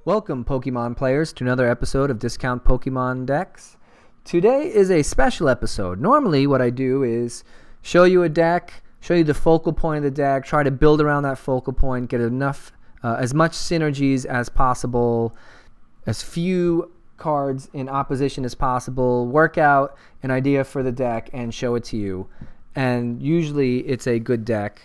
Welcome, Pokemon players, to another episode of Discount Pokemon Decks. Today is a special episode. Normally, what I do is show you a deck, show you the focal point of the deck, try to build around that focal point, get as much synergies as possible, as few cards in opposition as possible, work out an idea for the deck, and show it to you. And usually, it's a good deck.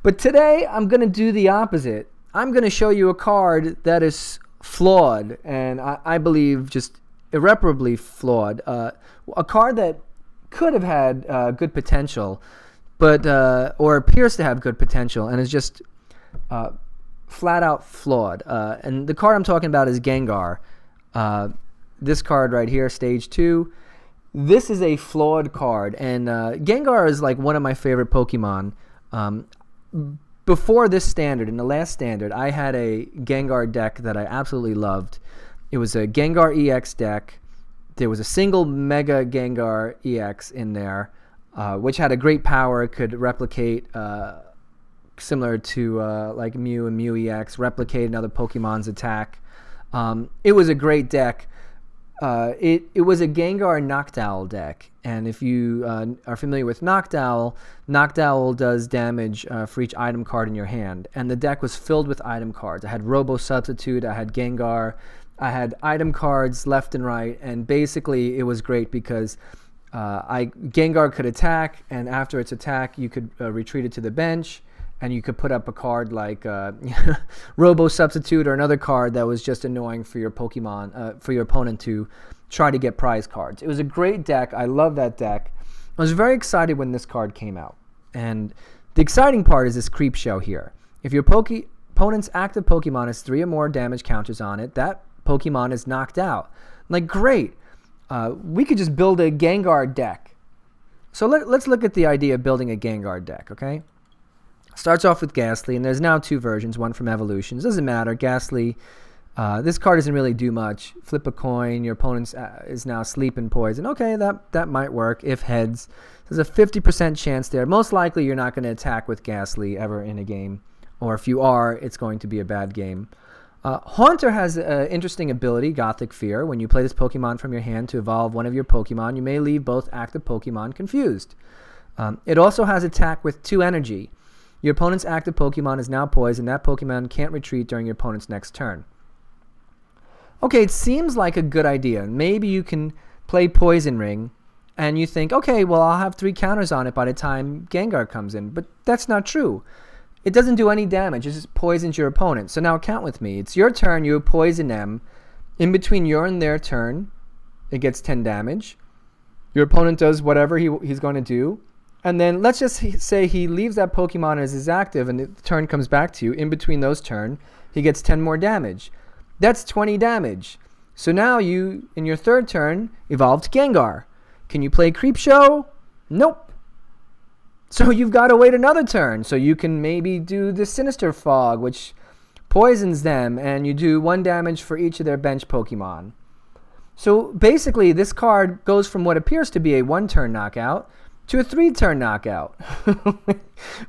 But today, I'm going to do the opposite. I'm going to show you a card that is flawed, and I believe just irreparably flawed. A card that could have had good potential, but or appears to have good potential, and is just flat out flawed. And the card I'm talking about is Gengar. This card right here, Stage 2. This is a flawed card, and Gengar is like one of my favorite Pokemon. Before this standard, in the last standard, I had a Gengar deck that I absolutely loved. It was a Gengar EX deck. There was a single Mega Gengar EX in there, which had a great power. It could replicate, similar to like Mew and Mew EX, replicate another Pokemon's attack. It was a great deck. It was a Gengar Noctowl deck, and if you are familiar with Noctowl, Noctowl does damage for each item card in your hand, and the deck was filled with item cards. I had Robo Substitute, I had Gengar, I had item cards left and right, and basically it was great because Gengar could attack, and after its attack you could retreat it to the bench, and you could put up a card like Robo Substitute or another card that was just annoying for your Pokemon, for your opponent to try to get prize cards. It was a great deck. I love that deck. I was very excited when this card came out. And the exciting part is this creep show here. If your opponent's active Pokemon has 3 or more damage counters on it, that Pokemon is knocked out. Like, great. We could just build a Gengar deck. So let's look at the idea of building a Gengar deck, okay? Starts off with Gastly, and there's now 2 versions, one from Evolutions. Doesn't matter. Gastly, this card doesn't really do much. Flip a coin, your opponent is now Sleep and Poison. Okay, that might work if heads. There's a 50% chance there. Most likely you're not going to attack with Gastly ever in a game. Or if you are, it's going to be a bad game. Haunter has an interesting ability, Gothic Fear. When you play this Pokemon from your hand to evolve one of your Pokemon, you may leave both active Pokemon confused. It also has attack with 2 energy. Your opponent's active Pokemon is now poisoned. That Pokemon can't retreat during your opponent's next turn. Okay, it seems like a good idea. Maybe you can play Poison Ring, and you think, okay, well, I'll have 3 counters on it by the time Gengar comes in. But that's not true. It doesn't do any damage. It just poisons your opponent. So now count with me. It's your turn. You poison them. In between your and their turn, it gets 10 damage. Your opponent does whatever he's going to do. And then let's just say he leaves that Pokemon as his active and the turn comes back to you. In between those turns, he gets 10 more damage. That's 20 damage. So now you, in your 3rd turn, evolved Gengar. Can you play Creepshow? Nope. So you've got to wait another turn. So you can maybe do the Sinister Fog, which poisons them, and you do 1 damage for each of their bench Pokemon. So basically, this card goes from what appears to be a 1-turn knockout to a 3-turn knockout,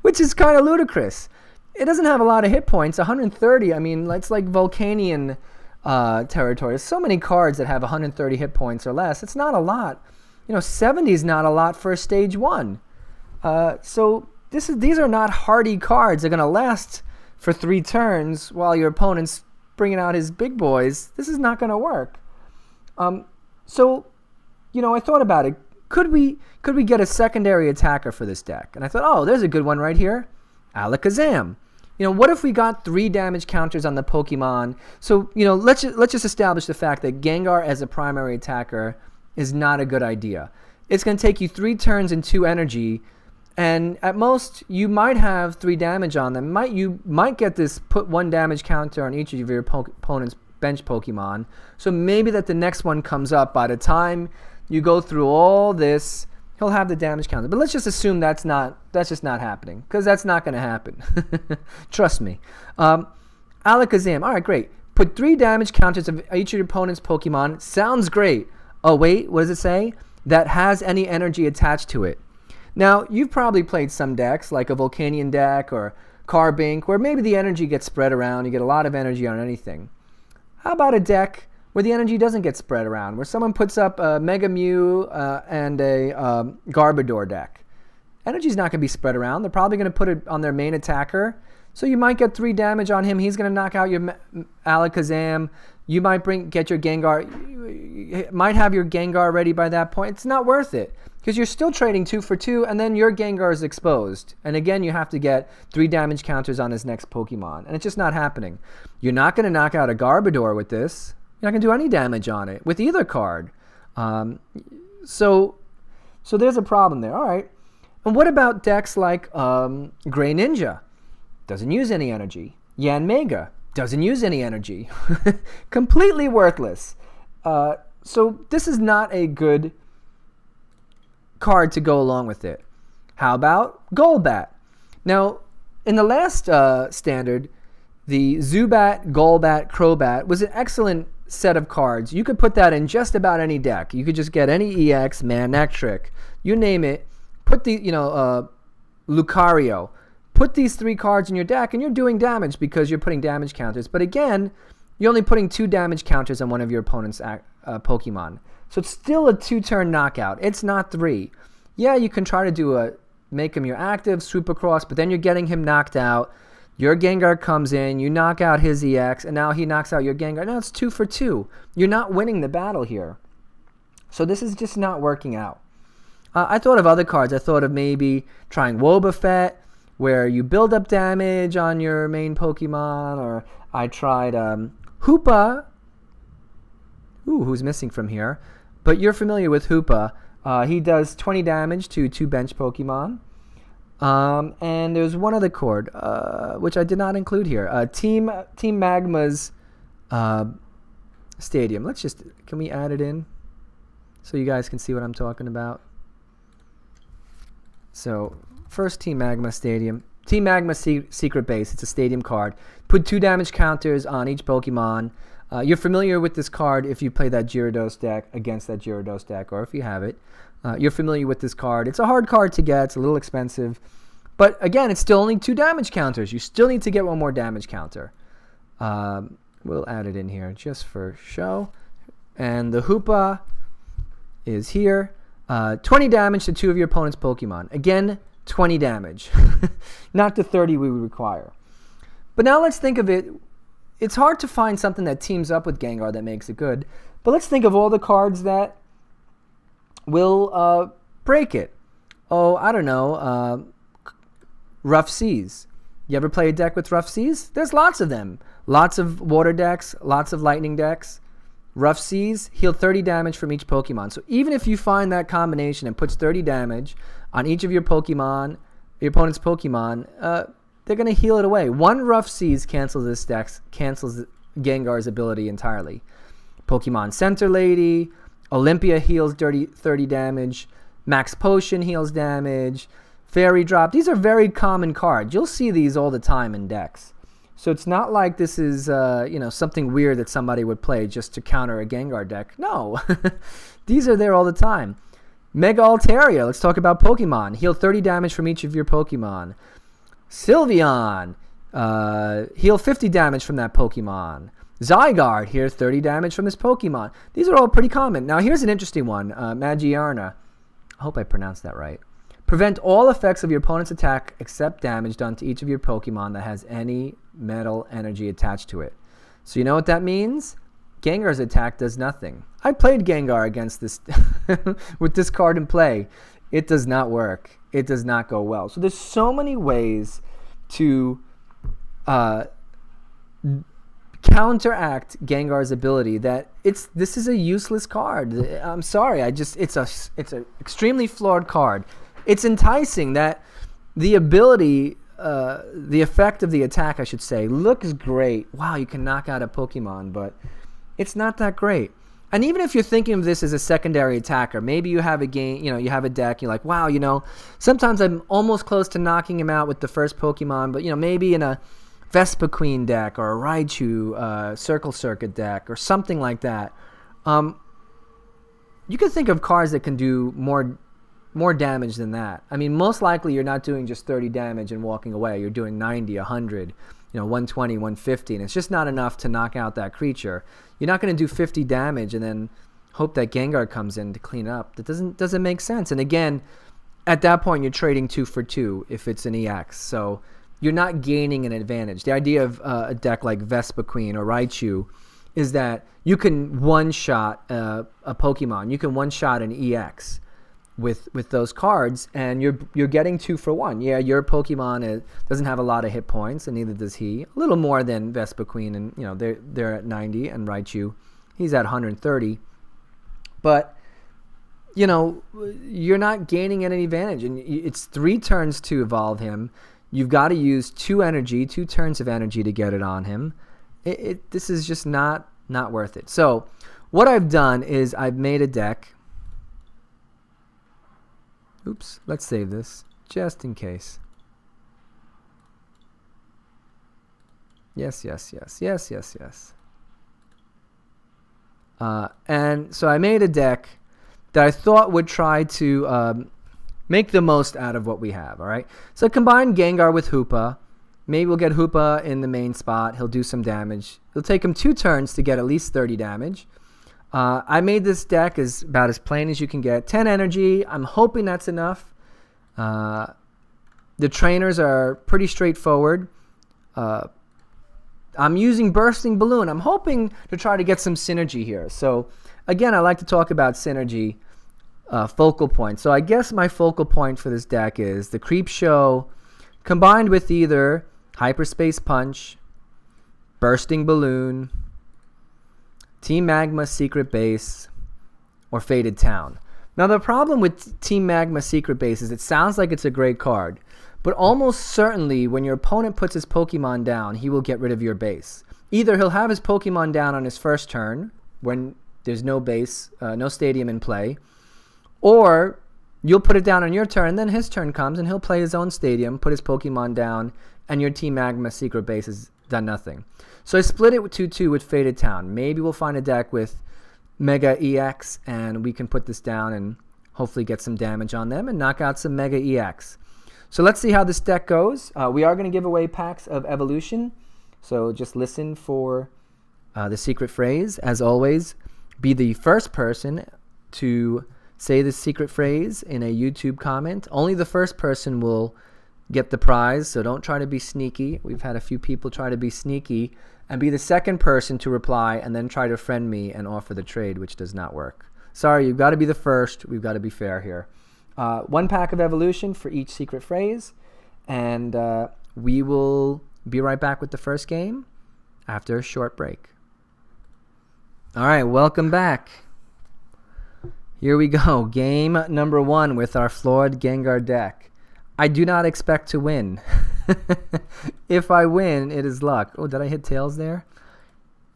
which is kind of ludicrous. It doesn't have a lot of hit points, 130. I mean, it's like Volcanion territory. There's so many cards that have 130 hit points or less. It's not a lot. 70 is not a lot for a Stage 1. So these are not hardy cards. They're going to last for 3 turns while your opponent's bringing out his big boys. This is not going to work. So, I thought about it. Could we get a secondary attacker for this deck? And I thought, oh, there's a good one right here. Alakazam. What if we got 3 damage counters on the Pokemon? So, let's just establish the fact that Gengar as a primary attacker is not a good idea. It's going to take you 3 turns and 2 energy, and at most you might have 3 damage on them. You might get this put 1 damage counter on each of your opponent's bench Pokemon. So maybe that the next one comes up by the time you go through all this, he'll have the damage counter. But let's just assume that's just not happening, because that's not going to happen. Trust me. Alakazam. All right, great. Put 3 damage counters of each of your opponent's Pokemon. Sounds great. Oh, wait, what does it say? That has any energy attached to it. Now, you've probably played some decks, like a Volcanion deck or Carbink, where maybe the energy gets spread around. You get a lot of energy on anything. How about a deck where the energy doesn't get spread around, where someone puts up a Mega Mew and a Garbodor deck? Energy's not going to be spread around. They're probably going to put it on their main attacker. So you might get 3 damage on him. He's going to knock out your Alakazam. You might get your Gengar. You might have your Gengar ready by that point. It's not worth it because you're still trading 2 for 2, and then your Gengar is exposed. And again, you have to get 3 damage counters on his next Pokemon, and it's just not happening. You're not going to knock out a Garbodor with this. You're not going to do any damage on it with either card. So there's a problem there. All right. And what about decks like Gray Ninja? Doesn't use any energy. Yanmega doesn't use any energy. Completely worthless. So this is not a good card to go along with it. How about Golbat? Now, in the last standard, the Zubat, Golbat, Crobat was an excellent set of cards. You could put that in just about any deck. You could just get any EX, Manectric, you name it. Put the, Lucario. Put these 3 cards in your deck, and you're doing damage because you're putting damage counters. But again, you're only putting 2 damage counters on one of your opponent's Pokemon. So it's still a 2-turn knockout. It's not 3. Yeah, you can try to make him your active, swoop across, but then you're getting him knocked out. Your Gengar comes in, you knock out his EX, and now he knocks out your Gengar. Now it's 2 for 2. You're not winning the battle here. So this is just not working out. I thought of other cards. I thought of maybe trying Wobbuffet, where you build up damage on your main Pokemon, or I tried Hoopa. Ooh, who's missing from here? But you're familiar with Hoopa. He does 20 damage to 2 bench Pokemon. And there's one other card, which I did not include here. Team Magma's Stadium. Can we add it in so you guys can see what I'm talking about? So first, Team Magma Stadium. Team Magma Secret Base. It's a stadium card. Put 2 damage counters on each Pokemon. You're familiar with this card if you play that Gyarados deck against that Gyarados deck, or if you have it. You're familiar with this card. It's a hard card to get. It's a little expensive. But again, it's still only 2 damage counters. You still need to get 1 more damage counter. We'll add it in here just for show. And the Hoopa is here. 20 damage to 2 of your opponent's Pokemon. Again, 20 damage. Not the 30 we would require. But now let's think of it. It's hard to find something that teams up with Gengar that makes it good. But let's think of all the cards that will break it. Oh, I don't know. Rough Seas. You ever play a deck with Rough Seas? There's lots of them. Lots of water decks, lots of lightning decks. Rough Seas heal 30 damage from each Pokemon. So even if you find that combination and puts 30 damage on each of your Pokemon, your opponent's Pokemon, they're going to heal it away. 1 Rough Seas cancels Gengar's ability entirely. Pokemon Center Lady, Olympia heals 30 damage, Max Potion heals damage, Fairy Drop. These are very common cards. You'll see these all the time in decks. So it's not like this is something weird that somebody would play just to counter a Gengar deck. No, these are there all the time. Mega Altaria. Let's talk about Pokemon. Heal 30 damage from each of your Pokemon. Sylveon. Heal 50 damage from that Pokemon. Zygarde. Heal 30 damage from this Pokemon. These are all pretty common. Now here's an interesting one. Magiarna. I hope I pronounced that right. Prevent all effects of your opponent's attack except damage done to each of your Pokemon that has any metal energy attached to it. So you know what that means? Gengar's attack does nothing. I played Gengar against this with this card in play. It does not work. It does not go well. So there's so many ways to counteract Gengar's ability that this is a useless card. I'm sorry. It's an extremely flawed card. It's enticing that the ability, the effect of the attack, I should say, looks great. Wow, you can knock out a Pokemon, but it's not that great. And even if you're thinking of this as a secondary attacker, maybe you have a game, you have a deck, you're like, wow, sometimes I'm almost close to knocking him out with the first Pokemon, but maybe in a Vespiquen deck or a Raichu Circle Circuit deck or something like that. You can think of cards that can do more more damage than that. I mean, most likely you're not doing just 30 damage and walking away. You're doing 90, 100, 120, 150, and it's just not enough to knock out that creature. You're not going to do 50 damage and then hope that Gengar comes in to clean up. That doesn't make sense. And again, at that point, you're trading 2 for 2 if it's an EX. So you're not gaining an advantage. The idea of a deck like Vespiquen or Raichu is that you can one-shot a Pokemon. You can one-shot an EX with those cards, and you're getting 2 for 1. Yeah, your Pokemon doesn't have a lot of hit points, and neither does he. A little more than Vespiquen, and they're at 90, and Raichu, he's at 130. But you're not gaining any advantage, and it's 3 turns to evolve him. You've got to use 2 turns of energy to get it on him. This is just not worth it. So what I've done is I've made a deck. Oops, let's save this just in case. Yes. And so I made a deck that I thought would try to make the most out of what we have, all right? So combine Gengar with Hoopa. Maybe we'll get Hoopa in the main spot. He'll do some damage. It'll take him 2 turns to get at least 30 damage. I made this deck about as plain as you can get. 10 energy. I'm hoping that's enough. The trainers are pretty straightforward. I'm using Bursting Balloon. I'm hoping to try to get some synergy here. So, again, I like to talk about synergy focal point. So I guess my focal point for this deck is the Creep Show combined with either Hyperspace Punch, Bursting Balloon, Team Magma Secret Base, or Faded Town. Now the problem with Team Magma Secret Base is it sounds like it's a great card, but almost certainly when your opponent puts his Pokemon down, he will get rid of your base. Either he'll have his Pokemon down on his first turn when there's no base, no stadium in play, or you'll put it down on your turn, and then his turn comes and he'll play his own stadium, put his Pokemon down, and your Team Magma Secret Base has done nothing. So I split it with 2-2 with Faded Town. Maybe we'll find a deck with Mega EX, and we can put this down and hopefully get some damage on them and knock out some Mega EX. So let's see how this deck goes. We are going to give away packs of Evolution, so just listen for the secret phrase. As always, be the first person to say the secret phrase in a YouTube comment. Only the first person will get the prize, so don't try to be sneaky. We've had a few people try to be sneaky and be the second person to reply and then try to friend me and offer the trade, which does not work. Sorry, you've got to be the first. We've got to be fair here. 1 pack of Evolution for each secret phrase, and we will be right back with the first game after a short break. All right, welcome back. Here we go. Game number 1 with our Flawed Gengar deck. I do not expect to win. If I win, it is luck. Oh, did I hit tails there?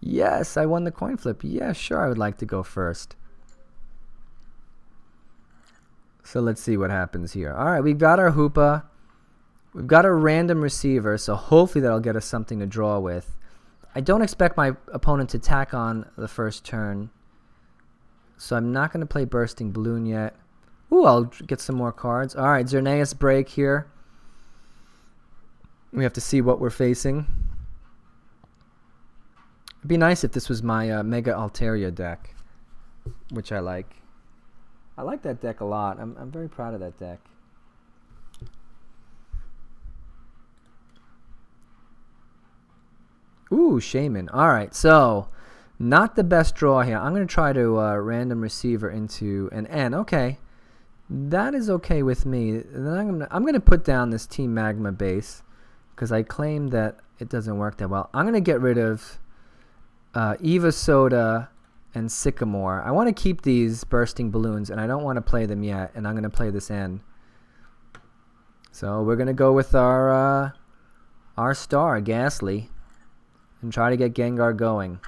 Yes, I won the coin flip. Yeah, sure, I would like to go first. So let's see what happens here. All right, we've got our Hoopa. We've got a Random Receiver, so hopefully that'll get us something to draw with. I don't expect my opponent to tack on the first turn, so I'm not going to play Bursting Balloon yet. Ooh, I'll get some more cards. All right, Xerneas break here. We have to see what we're facing. It'd be nice if this was my Mega Altaria deck, which I like. I like that deck a lot. I'm very proud of that deck. Ooh, Shaman. All right, so not the best draw here. I'm going to try to Random Receiver into an N. Okay. That is okay with me. Then I'm going to put down this Team Magma base because I claim that it doesn't work that well. I'm going to get rid of Evosoda and Sycamore. I want to keep these Bursting Balloons, and I don't want to play them yet, and I'm going to play this N. So we're going to go with our star, Gastly, and try to get Gengar going.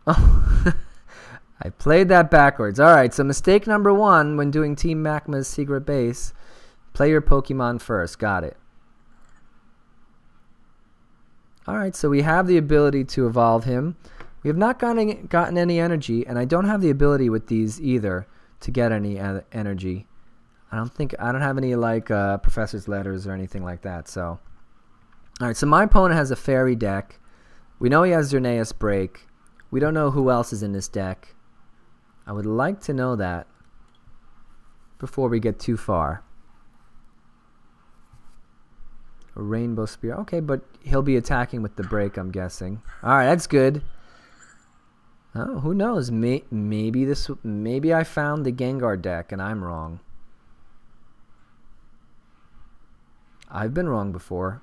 Oh, I played that backwards. All right, so mistake number 1 when doing Team Magma's secret base, play your Pokemon first. Got it. All right, so we have the ability to evolve him. We have not gotten any energy, and I don't have the ability with these either to get any energy. I don't have any like professor's letters or anything like that. So, all right. So my opponent has a fairy deck. We know he has Xerneas Break. We don't know who else is in this deck. I would like to know that before we get too far. A Rainbow Spear. Okay, but he'll be attacking with the break, I'm guessing. All right, that's good. Oh, who knows? Maybe I found the Gengar deck and I'm wrong. I've been wrong before.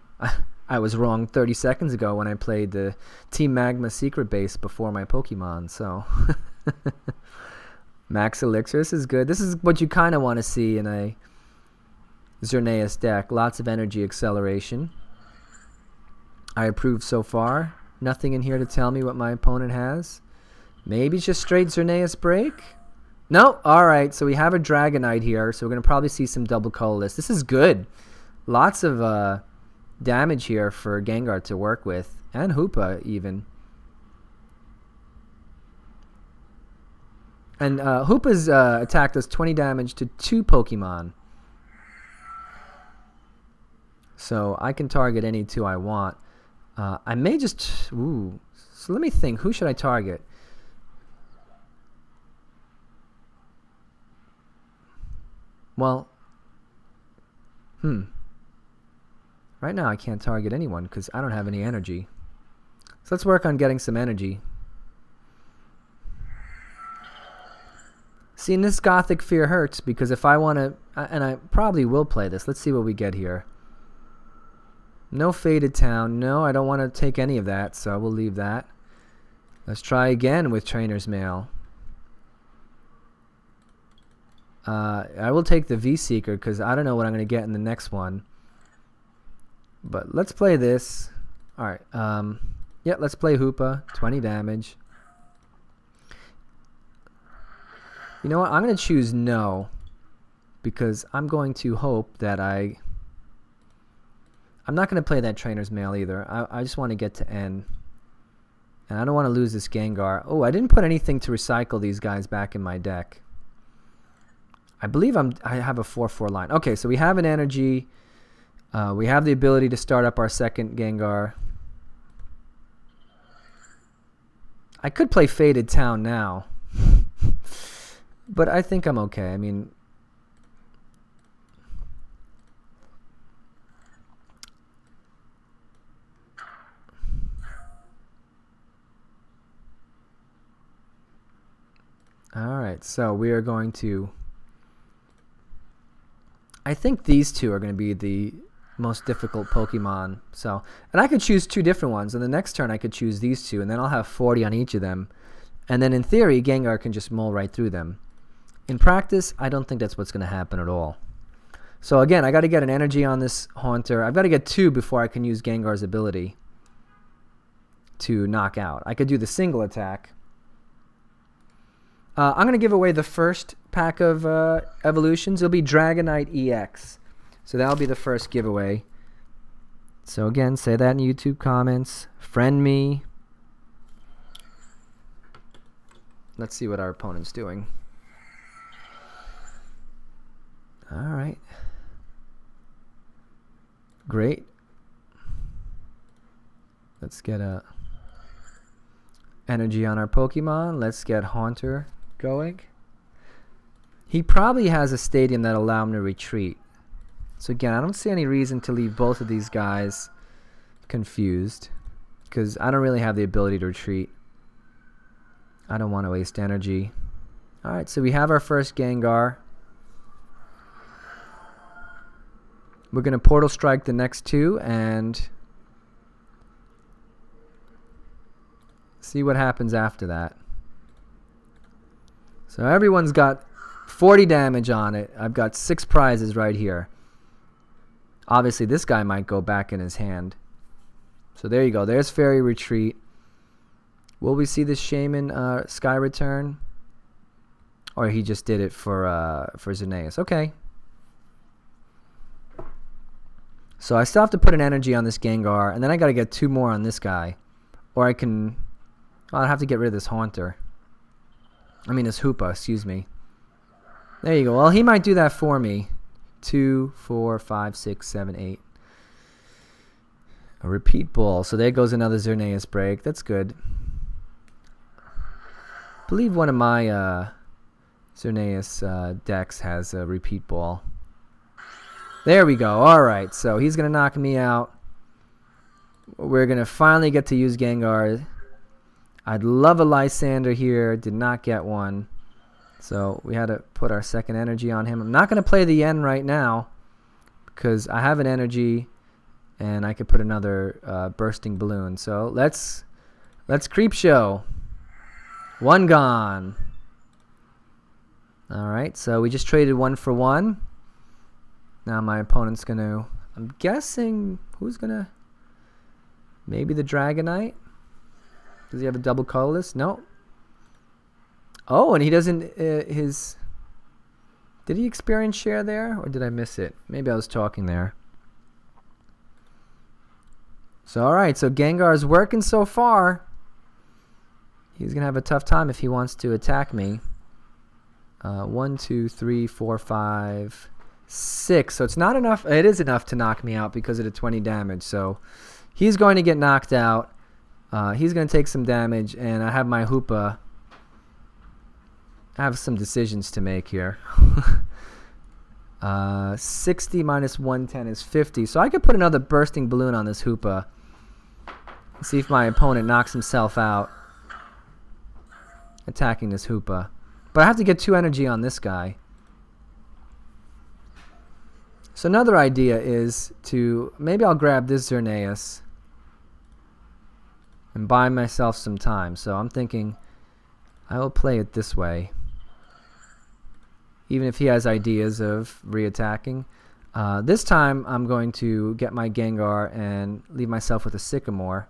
I was wrong 30 seconds ago when I played the Team Magma secret base before my Pokemon, so Max Elixir, this is good. This is what you kind of want to see in a Xerneas deck. Lots of energy acceleration. I approve so far. Nothing in here to tell me what my opponent has. Maybe it's just straight Xerneas Break? No? Alright, so we have a Dragonite here, so we're going to probably see some double colorless. This is good. Lots of damage here for Gengar to work with, and Hoopa even. And Hoopa's attack does 20 damage to 2 Pokemon. So I can target any 2 I want. I may just... Ooh. So let me think. Who should I target? Well... Right now I can't target anyone because I don't have any energy. So let's work on getting some energy. See, and this Gothic Fear hurts because if I want to... And I probably will play this. Let's see what we get here. No Faded Town. No, I don't want to take any of that, so we'll leave that. Let's try again with Trainers Mail. I will take the V-Seeker because I don't know what I'm going to get in the next one. But let's play this. Alright. Yeah, let's play Hoopa. 20 damage. You know what? I'm going to choose no. Because I'm going to hope that I'm not going to play that Trainer's Mail either. I just want to get to N. And I don't want to lose this Gengar. Oh, I didn't put anything to recycle these guys back in my deck. I believe I have a 4/4 line. Okay, so we have an energy. We have the ability to start up our second Gengar. I could play Faded Town now. But I think I'm okay. I mean... Alright, so we are going to... I think these two are going to be the most difficult Pokemon. So, and I could choose 2 different ones. And the next turn I could choose these 2. And then I'll have 40 on each of them. And then in theory, Gengar can just mull right through them. In practice, I don't think that's what's going to happen at all. So again, I got to get an energy on this Haunter. I've got to get 2 before I can use Gengar's ability to knock out. I could do the single attack. I'm going to give away the first pack of evolutions. It'll be Dragonite EX. So that'll be the first giveaway. So again, say that in YouTube comments. Friend me. Let's see what our opponent's doing. Alright. Great. Let's get a energy on our Pokemon. Let's get Haunter going. He probably has a stadium that'll allow him to retreat. So again, I don't see any reason to leave both of these guys confused because I don't really have the ability to retreat. I don't want to waste energy. Alright, so we have our first Gengar. We're going to Portal Strike the next 2 and see what happens after that. So everyone's got 40 damage on it. I've got 6 prizes right here. Obviously, this guy might go back in his hand. So there you go. There's Fairy Retreat. Will we see this Shaman Sky Return? Or he just did it for Xerneas. Okay. So I still have to put an energy on this Gengar. And then I got to get 2 more on this guy. Or I can... I'll have to get rid of this Haunter. I mean, this Hoopa, excuse me. There you go. Well, he might do that for me. 2, 4, 5, 6, 7, 8. A repeat ball. So there goes another Xerneas break. That's good. I believe one of my Xerneas decks has a repeat ball. There we go. Alright, so he's going to knock me out. We're going to finally get to use Gengar. I'd love a Lysandre here. Did not get one. So we had to put our second energy on him. I'm not going to play the Yen right now because I have an energy and I could put another Bursting Balloon. So let's creep show. One gone. Alright, so we just traded 1 for 1. Now my opponent's going to... I'm guessing... Who's going to... Maybe the Dragonite? Does he have a double colorless? No. Oh, and he doesn't... his... Did he experience share there? Or did I miss it? Maybe I was talking there. So, alright. So, Gengar's working so far. He's going to have a tough time if he wants to attack me. 1, 2, 3, 4, 5, 6. So, it's not enough. It is enough to knock me out because of the 20 damage. So, he's going to get knocked out. He's going to take some damage. And I have my Hoopa. I have some decisions to make here. 60 minus 110 is 50. So I could put another Bursting Balloon on this Hoopa. See if my opponent knocks himself out. Attacking this Hoopa. But I have to get 2 energy on this guy. So another idea is to... Maybe I'll grab this Xerneas. And buy myself some time. So I'm thinking... I will play it this way. Even if he has ideas of reattacking. This time I'm going to get my Gengar and leave myself with a Sycamore.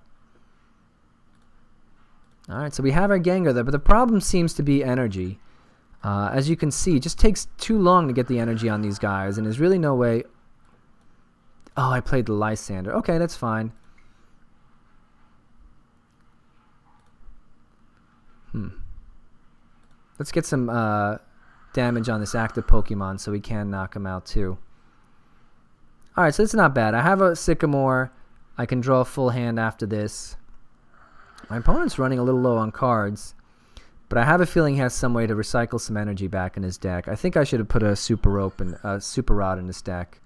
Alright, so we have our Gengar there, but the problem seems to be energy. As you can see, it just takes too long to get the energy on these guys, and there's really no way... Oh, I played the Lysandre. Okay, that's fine. Let's get some damage on this active Pokemon so we can knock him out too. Alright, so it's not bad. I have a Sycamore. I can draw a full hand after this. My opponent's running a little low on cards, but I have a feeling he has some way to recycle some energy back in his deck. I think I should have put a Super Rod in his deck.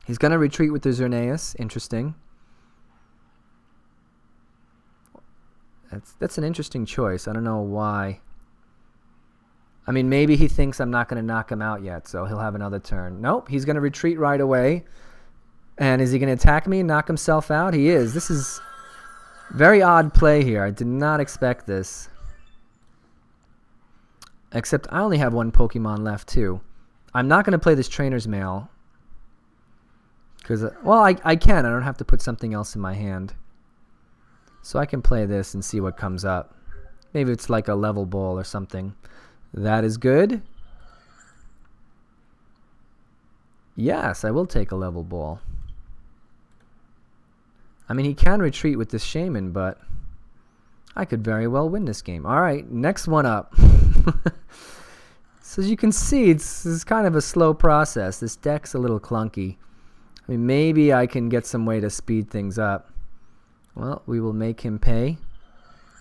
He's going to retreat with the Xerneas. Interesting. That's an interesting choice. I don't know why. I mean, maybe he thinks I'm not going to knock him out yet, so he'll have another turn. Nope, he's going to retreat right away. And is he going to attack me and knock himself out? He is. This is very odd play here. I did not expect this. Except I only have 1 Pokemon left, too. I'm not going to play this Trainers Mail. Because, well, I can. I don't have to put something else in my hand. So I can play this and see what comes up. Maybe it's like a Level Ball or something. That is good. Yes, I will take a Level Ball. I mean, he can retreat with this Shaman, but I could very well win this game. Alright, next one up. So as you can see, this is kind of a slow process. This deck's a little clunky. I mean, maybe I can get some way to speed things up. Well, we will make him pay.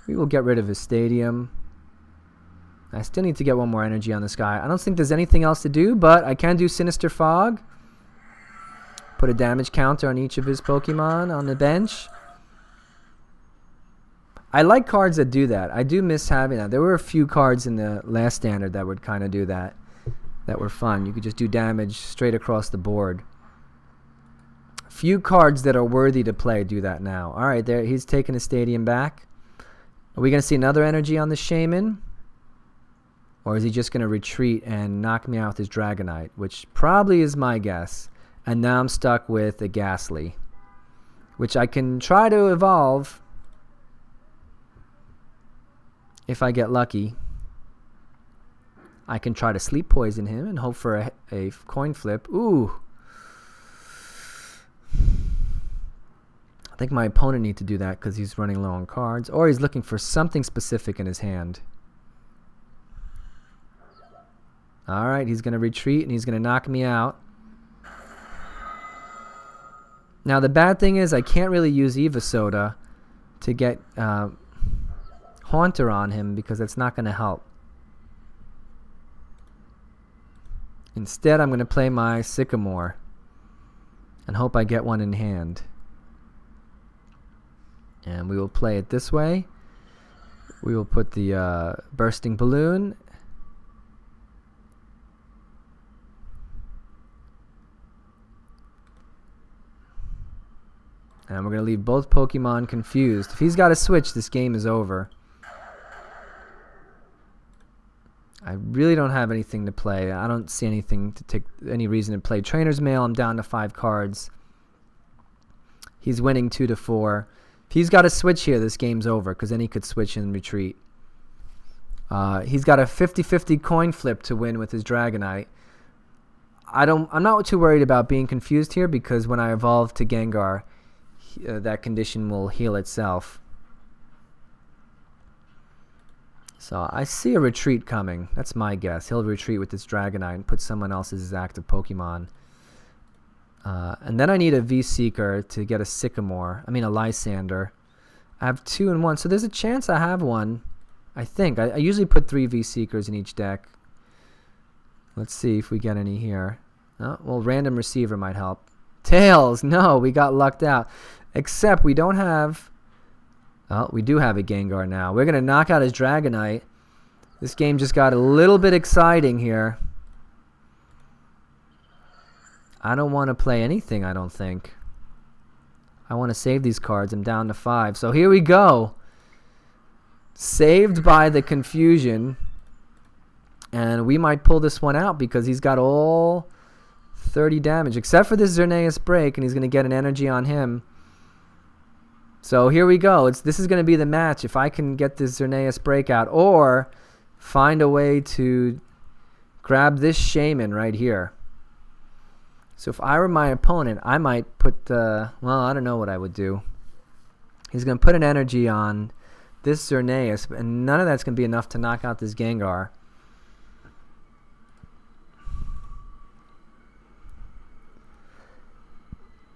We will get rid of his stadium. I still need to get 1 more energy on this guy. I don't think there's anything else to do, but I can do Sinister Fog. Put a damage counter on each of his Pokemon on the bench. I like cards that do that. I do miss having that. There were a few cards in the last standard that would kind of do that. That were fun. You could just do damage straight across the board. Few cards that are worthy to play do that now. Alright, there he's taking his stadium back. Are we going to see another energy on the Shaman? Or is he just going to retreat and knock me out with his Dragonite? Which probably is my guess. And now I'm stuck with a Gastly. Which I can try to evolve. If I get lucky. I can try to sleep poison him and hope for a coin flip. Ooh. I think my opponent needs to do that because he's running low on cards. Or he's looking for something specific in his hand. All right, he's going to retreat, and he's going to knock me out. Now, the bad thing is I can't really use Evosoda to get Haunter on him because that's not going to help. Instead, I'm going to play my Sycamore and hope I get one in hand. And we will play it this way. We will put the Bursting Balloon. And we're going to leave both Pokemon confused. If he's got a switch, this game is over. I really don't have anything to play. I don't see anything to take any reason to play. Trainers Mail, I'm down to 5 cards. He's winning 2-4. If he's got a switch here, this game's over because then he could switch and retreat. He's got a 50-50 coin flip to win with his Dragonite. I'm not too worried about being confused here because when I evolve to Gengar, that condition will heal itself. So I see a retreat coming. That's my guess. He'll retreat with this Dragonite and put someone else's active Pokemon. And then I need a V-Seeker to get a Sycamore. I mean a Lysandre. I have 2 and 1. So there's a chance I have one. I think. I usually put 3 V-Seekers in each deck. Let's see if we get any here. Oh, well, Random Receiver might help. Tails! No, we got lucked out. Except we don't have... Oh, we do have a Gengar now. We're going to knock out his Dragonite. This game just got a little bit exciting here. I don't want to play anything, I don't think. I want to save these cards. I'm down to 5. So here we go. Saved by the confusion. And we might pull this one out because he's got all 30 damage. Except for this Xerneas break, and he's going to get an energy on him. So here we go. This is going to be the match. If I can get this Xerneas breakout or find a way to grab this Shaman right here. So if I were my opponent, I might put the... Well, I don't know what I would do. He's going to put an energy on this Xerneas, and none of that's going to be enough to knock out this Gengar.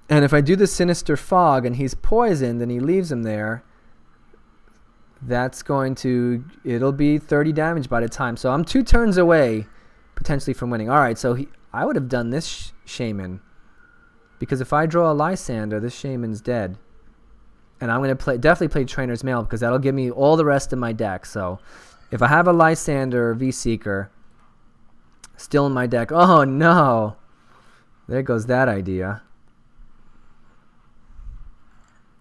And if I do the Sinister Fog and he's poisoned and he leaves him there, that's going to... It'll be 30 damage by the time. So I'm 2 turns away, potentially, from winning. All right, so I would have done this Shaman. Because if I draw a Lysandre, this Shaman's dead. And I'm going to definitely play Trainer's Mail because that'll give me all the rest of my deck. So if I have a Lysandre or V-Seeker still in my deck... Oh, no! There goes that idea.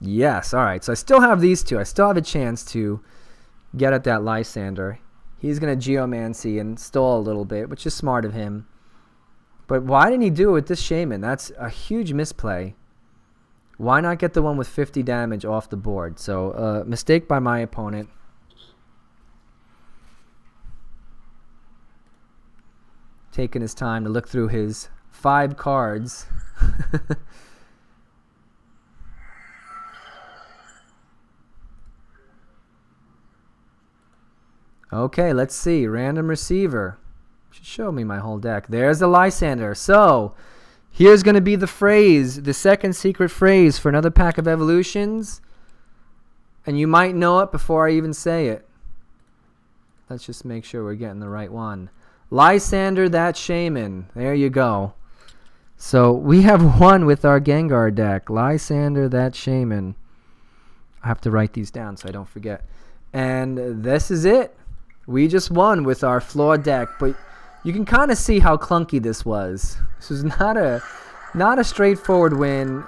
Yes, alright. So I still have these 2. I still have a chance to get at that Lysandre. He's going to Geomancy and stall a little bit, which is smart of him. But why didn't he do it with this Shaman? That's a huge misplay. Why not get the one with 50 damage off the board? So, mistake by my opponent. Taking his time to look through his 5 cards. Okay, let's see. Random Receiver. Should show me my whole deck. There's the Lysandre. So, here's going to be the phrase, the second secret phrase for another pack of evolutions. And you might know it before I even say it. Let's just make sure we're getting the right one. Lysandre, that Shaman. There you go. So, we have one with our Gengar deck. Lysandre, that Shaman. I have to write these down so I don't forget. And this is it. We just won with our Flawed deck, but you can kind of see how clunky this was. This was not a straightforward win.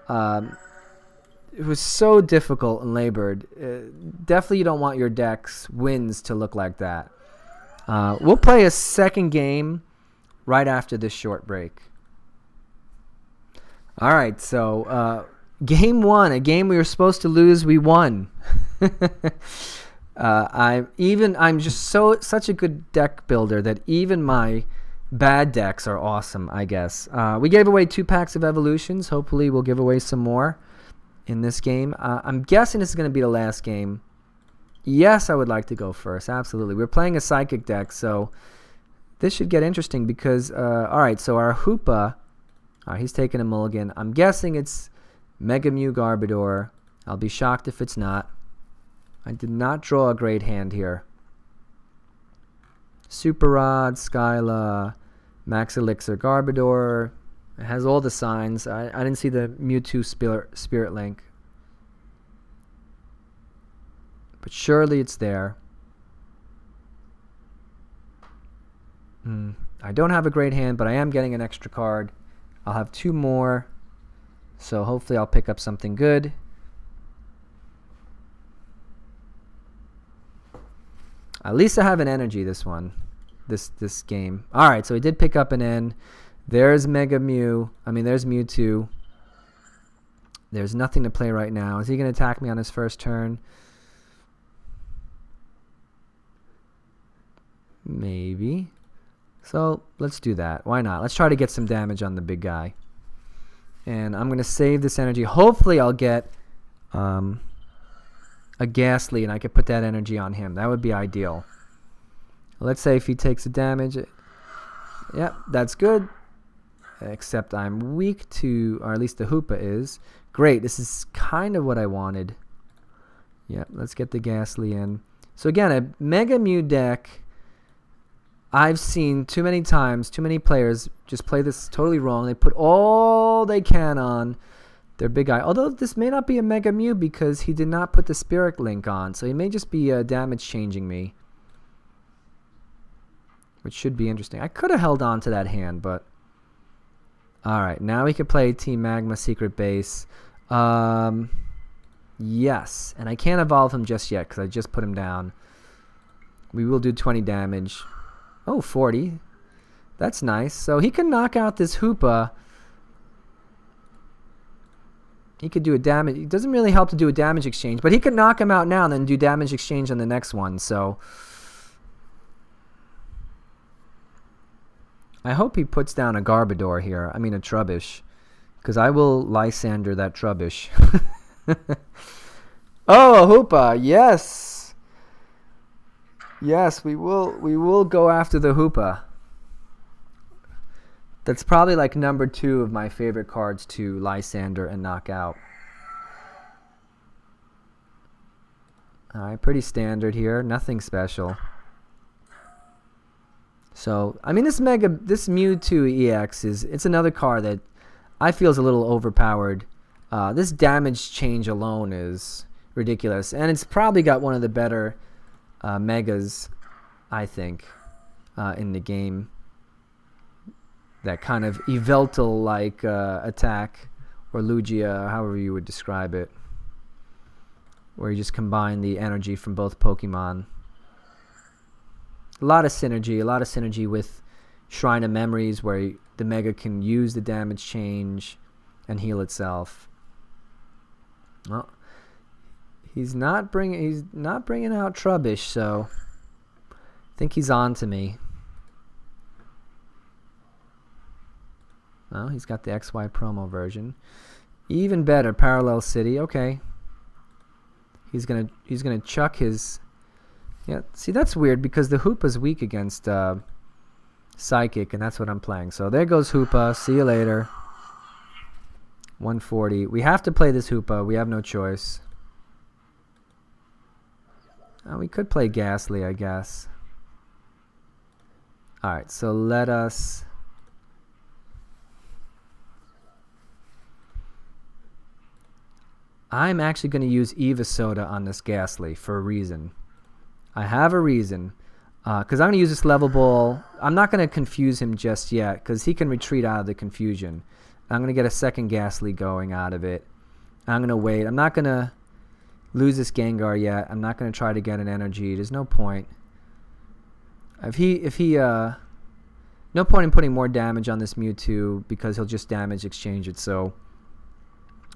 It was so difficult and labored. Definitely you don't want your deck's wins to look like that. We'll play a second game right after this short break. All right, so game 1, a game we were supposed to lose, we won. I'm just such a good deck builder that even my bad decks are awesome, I guess. We gave away 2 packs of evolutions. Hopefully we'll give away some more in this game. I'm guessing this is going to be the last game. Yes, I would like to go first. Absolutely. We're playing a Psychic deck, so this should get interesting because, alright, so our Hoopa, he's taking a mulligan. I'm guessing it's Mega Mew Garbodor. I'll be shocked if it's not. I did not draw a great hand here. Super Rod, Skyla, Max Elixir Garbodor. It has all the signs. I didn't see the Mewtwo Spirit Link. But surely it's there. I don't have a great hand, but I am getting an extra card. I'll have 2 more. So hopefully I'll pick up something good. At least I have an energy this one. This game. Alright, so he did pick up an N. There's Mega Mew. There's Mewtwo. There's nothing to play right now. Is he going to attack me on his first turn? Maybe. So let's do that. Why not? Let's try to get some damage on the big guy. And I'm going to save this energy. Hopefully I'll get a Gastly and I can put that energy on him. That would be ideal. Let's say if he takes a damage. Yep, that's good. Except I'm weak to, or at least the Hoopa is. Great, this is kind of what I wanted. Yep, let's get the Gastly in. So again, a Mega Mew deck. I've seen too many times, too many players just play this totally wrong. They put all they can on their big guy. Although this may not be a Mega Mew because he did not put the Spirit Link on. So he may just be damage changing me. Which should be interesting. I could have held on to that hand, but... Alright, now we can play Team Magma Secret Base. Yes, and I can't evolve him just yet because I just put him down. We will do 20 damage. Oh, 40. That's nice. So he can knock out this Hoopa. He could do a damage. It doesn't really help to do a damage exchange, but he could knock him out now and then do damage exchange on the next one. So I hope he puts down a Garbodor here. A Trubbish. Because I will Lysandre that Trubbish. Oh, a Hoopa. Yes. Yes, we will go after the Hoopa. That's probably like number 2 of my favorite cards to Lysandre and knock out. Alright, pretty standard here. Nothing special. So, this Mewtwo EX it's another card that I feel is a little overpowered. This damage change alone is ridiculous. And it's probably got one of the better megas, I think, in the game. That kind of Yveltal-like attack, or Lugia, however you would describe it, where you just combine the energy from both Pokemon. A lot of synergy with Shrine of Memories, where the Mega can use the damage change and heal itself. Well, he's not bringing out Trubbish, so I think he's on to me. Oh, he's got the XY promo version. Even better, Parallel City. Okay. He's gonna chuck his. Yeah. See, that's weird because the Hoopa's weak against Psychic, and that's what I'm playing. So there goes Hoopa. See you later. 140. We have to play this Hoopa. We have no choice. We could play Gastly, I guess. All right. So let us. I'm actually going to use Evosoda on this Gastly for a reason. I have a reason. Because I'm going to use this Level Ball. I'm not going to confuse him just yet because he can retreat out of the confusion. I'm going to get a second Gastly going out of it. I'm going to wait. I'm not going to lose this Gengar yet. I'm not going to try to get an energy. There's no point. No point in putting more damage on this Mewtwo because he'll just damage exchange it. So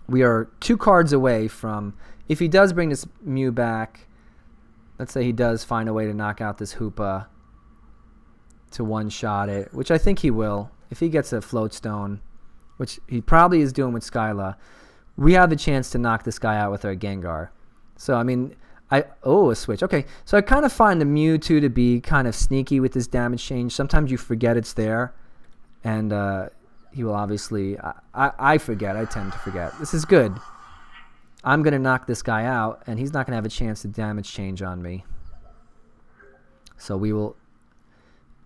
we are 2 cards away from, if he does bring this Mew back, let's say he does find a way to knock out this Hoopa to one-shot it, which I think he will. If he gets a Float Stone, which he probably is doing with Skyla, we have the chance to knock this guy out with our Gengar. So, Oh, a switch. Okay, so I kind of find the Mewtwo to be kind of sneaky with this damage change. Sometimes you forget it's there, and he will obviously... I forget. I tend to forget. This is good. I'm going to knock this guy out, and he's not going to have a chance to damage change on me. So we will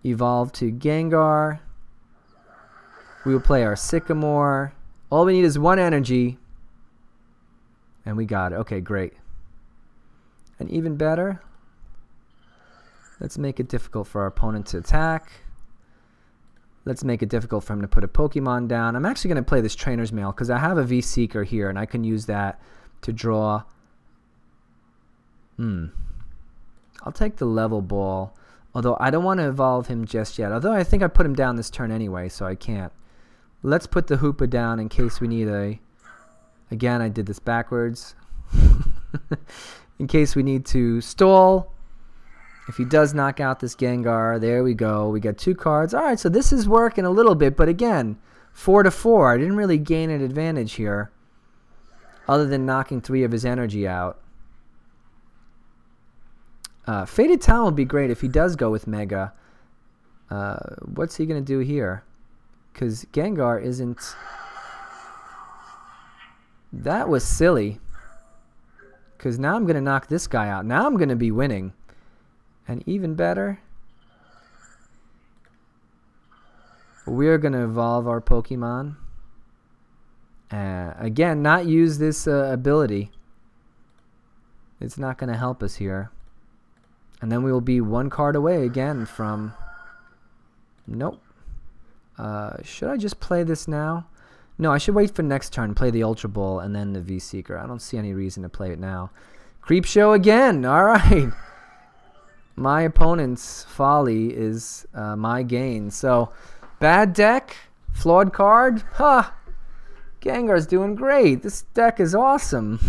evolve to Gengar. We will play our Sycamore. All we need is 1 energy. And we got it. Okay, great. And even better, let's make it difficult for our opponent to attack. Let's make it difficult for him to put a Pokemon down. I'm actually going to play this Trainer's Mail because I have a V-Seeker here, and I can use that to draw. I'll take the Level Ball, although I don't want to evolve him just yet. Although I think I put him down this turn anyway, so I can't. Let's put the Hoopa down in case we need a... Again, I did this backwards. In case we need to stall. If he does knock out this Gengar, there we go. We get 2 cards. All right, so this is working a little bit, but again, 4 to 4. I didn't really gain an advantage here, other than knocking 3 of his energy out. Faded Town would be great if he does go with Mega. What's he going to do here? Because Gengar isn't... That was silly. Because now I'm going to knock this guy out. Now I'm going to be winning. And even better, we're going to evolve our Pokemon. Again, not use this ability. It's not going to help us here. And then we will be 1 card away again from... Nope. Should I just play this now? No, I should wait for next turn, play the Ultra Ball, and then the V-Seeker. I don't see any reason to play it now. Creep Show again! Alright! My opponent's folly is my gain. So, bad deck, flawed card. Ha! Gengar's doing great. This deck is awesome.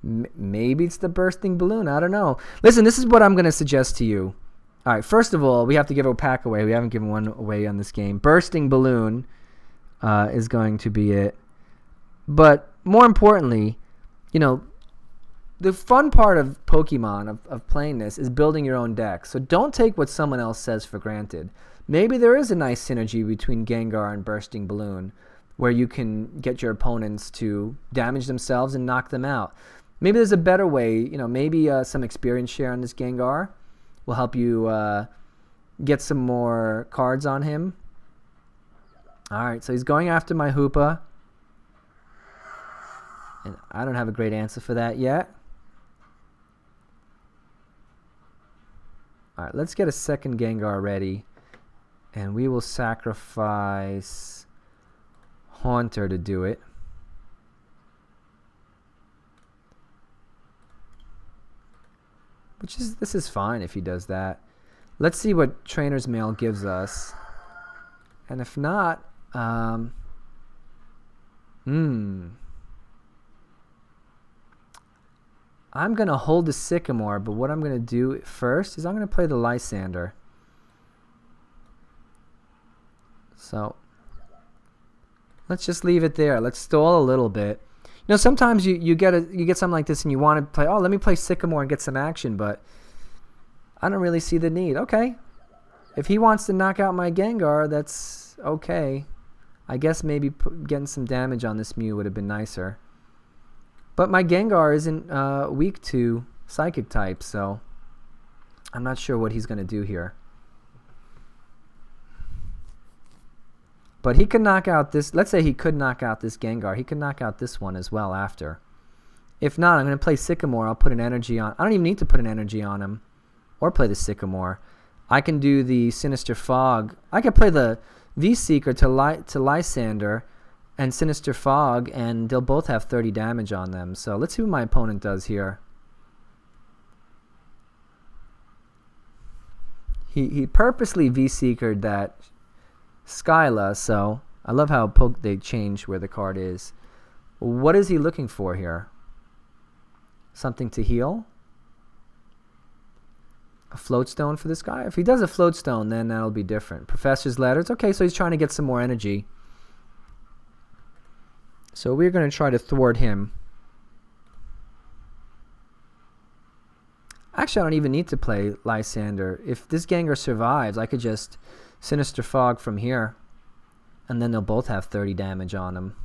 Maybe it's the Bursting Balloon. I don't know. Listen, this is what I'm going to suggest to you. Alright, first of all, we have to give a pack away. We haven't given one away on this game. Bursting Balloon is going to be it. But more importantly, you know, the fun part of Pokemon, of playing this, is building your own deck. So don't take what someone else says for granted. Maybe there is a nice synergy between Gengar and Bursting Balloon, where you can get your opponents to damage themselves and knock them out. Maybe there's a better way. You know, maybe some experience share on this Gengar will help you get some more cards on him. Alright, so he's going after my Hoopa. And I don't have a great answer for that yet. Alright, let's get a second Gengar ready. And we will sacrifice Haunter to do it. This is fine if he does that. Let's see what Trainer's Mail gives us. And if not, I'm going to hold the Sycamore, but what I'm going to do first is I'm going to play the Lysandre. So, let's just leave it there. Let's stall a little bit. You know, sometimes you get something like this and you want to play, oh, let me play Sycamore and get some action, but I don't really see the need. Okay. If he wants to knock out my Gengar, that's okay. I guess maybe getting some damage on this Mew would have been nicer. But my Gengar isn't weak to Psychic type, so I'm not sure what he's going to do here. But he could knock out this. Let's say he could knock out this Gengar. He could knock out this one as well after. If not, I'm going to play Sycamore. I'll put an energy on. I don't even need to put an energy on him or play the Sycamore. I can do the Sinister Fog. I could play the V-Seeker to Lysandre and Sinister Fog, and they'll both have 30 damage on them. So let's see what my opponent does here. He purposely V-Seekered that Skyla, so I love how they change where the card is. What is he looking for here? Something to heal? A Float Stone for this guy? If he does a Float Stone, then that'll be different. Professor's Letters. Okay, so he's trying to get some more energy. So we're going to try to thwart him. Actually, I don't even need to play Lysandre. If this Gengar survives, I could just Sinister Fog from here, and then they'll both have 30 damage on them.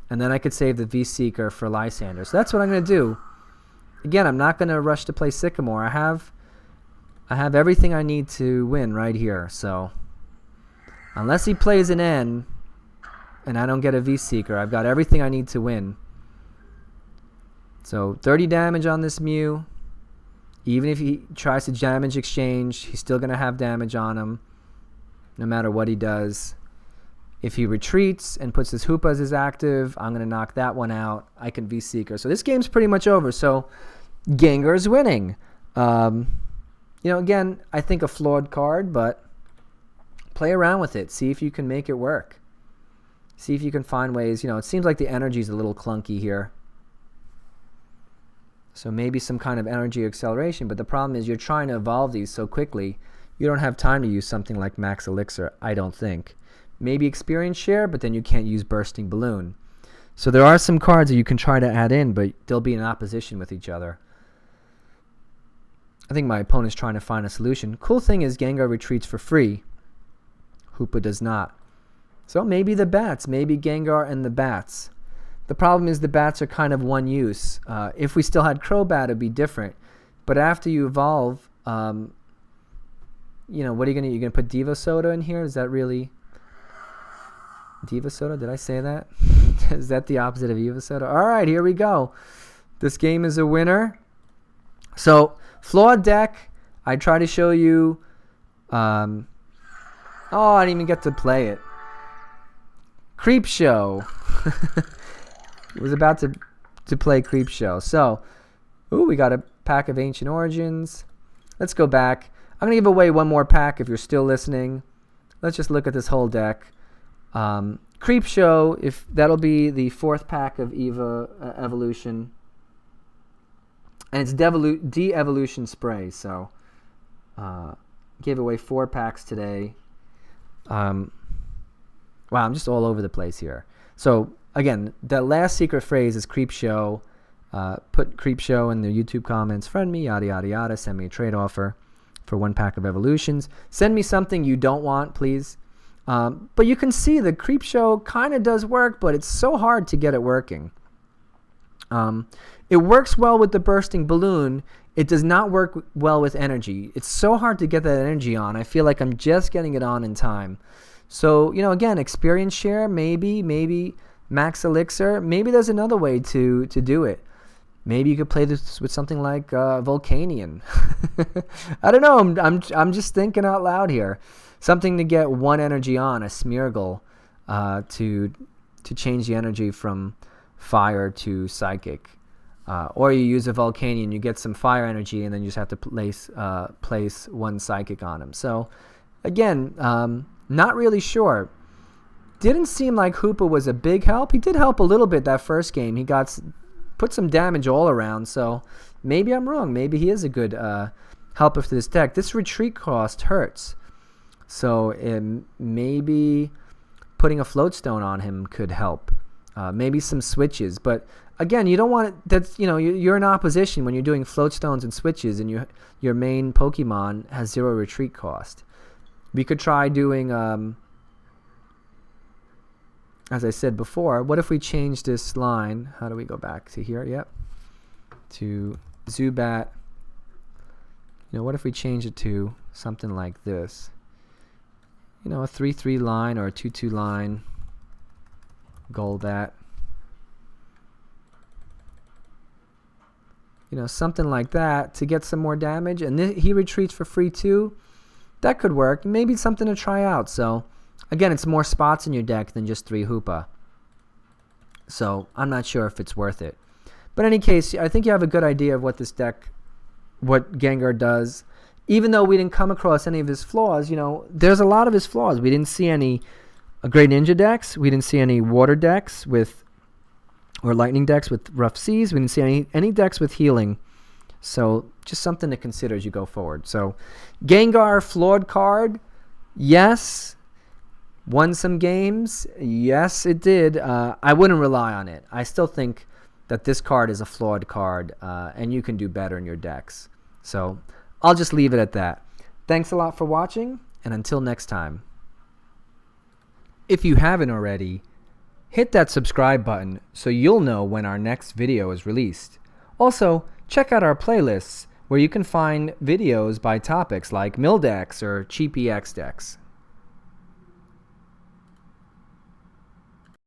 And then I could save the V-Seeker for Lysandre. So that's what I'm going to do. Again, I'm not going to rush to play Sycamore. I have everything I need to win right here. So unless he plays an N and I don't get a V-Seeker, I've got everything I need to win. So 30 damage on this Mew. Even if he tries to damage exchange, he's still going to have damage on him no matter what he does. If he retreats and puts his Hoopa as his active, I'm going to knock that one out. I can V-Seeker. So this game's pretty much over. So Gengar's winning. You know, again, I think a flawed card, but play around with it. See if you can make it work. See if you can find ways. You know, it seems like the energy's a little clunky here. So maybe some kind of energy acceleration, but the problem is you're trying to evolve these so quickly, you don't have time to use something like Max Elixir, I don't think. Maybe Experience Share, but then you can't use Bursting Balloon. So there are some cards that you can try to add in, but they'll be in opposition with each other. I think my opponent's trying to find a solution. Cool thing is Gengar retreats for free. Hoopa does not. So maybe the bats, maybe Gengar and the bats. The problem is the bats are kind of one use. If we still had Crobat, it'd be different. But after you evolve, you know, what are you going to do? You're going to put Evosoda in here? Is that really... Evosoda? Did I say that? Is that the opposite of Evosoda? All right, here we go. This game is a winner. So, flawed deck. I try to show you... oh, I didn't even get to play it. Creep Show. It was about to play Creep Show. So, ooh, we got a pack of Ancient Origins. Let's go back. I'm going to give away one more pack if you're still listening. Let's just look at this whole deck. Creep Show, if that'll be the 4th pack of Evolution. And it's De-Evolution Spray. So, gave away 4 packs today. Wow, I'm just all over the place here. So, again, the last secret phrase is Creep Show. Put Creep Show in the YouTube comments. Friend me, yada, yada, yada. Send me a trade offer for 1 pack of Evolutions. Send me something you don't want, please. But you can see the Creep Show kind of does work, but it's so hard to get it working. It works well with the Bursting Balloon. It does not work well with energy. It's so hard to get that energy on. I feel like I'm just getting it on in time. So, you know, again, Experience Share, maybe Max Elixir. Maybe there's another way to do it. Maybe you could play this with something like Volcanion. I don't know. I'm just thinking out loud here. Something to get 1 energy on, a Smeargle, to change the energy from fire to psychic. Or you use a Volcanion, you get some fire energy, and then you just have to place 1 psychic on him. So, again, not really sure. Didn't seem like Hoopa was a big help. He did help a little bit that first game. He put some damage all around, so maybe I'm wrong. Maybe he is a good helper for this deck. This retreat cost hurts. So maybe putting a Floatstone on him could help. Maybe some switches. But again, you don't want it. That's, you know, you're in opposition when you're doing Floatstones and switches, and your main Pokemon has 0 retreat cost. We could try doing, as I said before, what if we change this line? How do we go back to here? Yep. To Zubat. You know, what if we change it to something like this? You know, a 3-3 line or a 2-2 line. Golbat. You know, something like that to get some more damage. And he retreats for free too. That could work. Maybe something to try out. So, again, it's more spots in your deck than just 3 Hoopa. So, I'm not sure if it's worth it. But in any case, I think you have a good idea of what this deck, what Gengar does. Even though we didn't come across any of his flaws, you know, there's a lot of his flaws. We didn't see any Great Ninja decks. We didn't see any Water decks or Lightning decks with Rough Seas. We didn't see any decks with Healing. So, just something to consider as you go forward. So, Gengar, flawed card. Yes. Won some games. Yes, it did. I wouldn't rely on it. I still think that this card is a flawed card, and you can do better in your decks. So I'll just leave it at that. Thanks a lot for watching, and until next time. If you haven't already, hit that subscribe button so you'll know when our next video is released. Also, check out our playlists where you can find videos by topics like Mildex or Cheap EX decks.